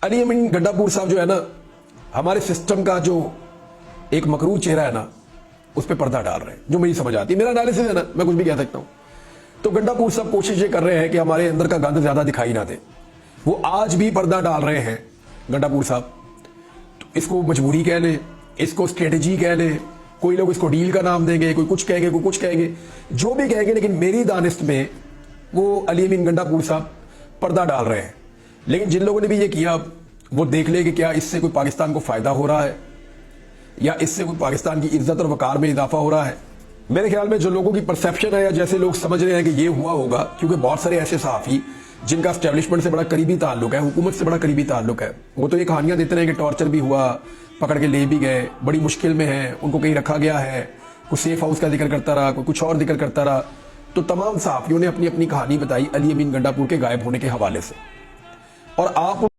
अली अमीन गंडापुर साहब जो है ना, हमारे सिस्टम का जो एक मकरूर चेहरा है ना, उस पर पर्दा डाल रहे हैं, जो मेरी समझ आती है। मेरा एनालिसिस है ना, मैं कुछ भी कह सकता हूं। तो गंडापुर साहब कोशिश ये कर रहे हैं कि हमारे अंदर का गंद ज्यादा दिखाई ना दे। वो आज भी पर्दा डाल रहे हैं गंडापुर साहब। तो इसको मजबूरी कह ले, इसको स्ट्रेटेजी कह ले, कोई लोग इसको डील का नाम देंगे, कोई कुछ कहेंगे, कोई कुछ कहेंगे, जो भी कहेंगे, लेकिन मेरी दानिश में वो अली अमीन गंडापुर साहब पर्दा डाल रहे हैं। लेकिन जिन लोगों ने भी ये किया, वो देख ले कि क्या इससे कोई पाकिस्तान को फायदा हो रहा है या इससे कोई पाकिस्तान की इज्जत और वकार में इजाफा हो रहा है। मेरे ख्याल में जो लोगों की परसेप्शन है या जैसे लोग समझ रहे हैं कि ये हुआ होगा, क्योंकि बहुत सारे ऐसे सहाफ़ी जिनका एस्टेब्लिशमेंट से बड़ा करीबी ताल्लुक है, हुकूमत से बड़ा करीबी ताल्लुक है, वो तो ये कहानियां देते रहे कि टॉर्चर भी हुआ, पकड़ के ले भी गए, बड़ी मुश्किल में है, उनको कहीं रखा गया है, कोई सेफ हाउस का जिक्र करता रहा, कोई कुछ और जिक्र करता रहा। तो तमाम सहाफ़ियों ने अपनी अपनी कहानी बताई अली अमीन गंडापुर के गायब होने के हवाले से। और आप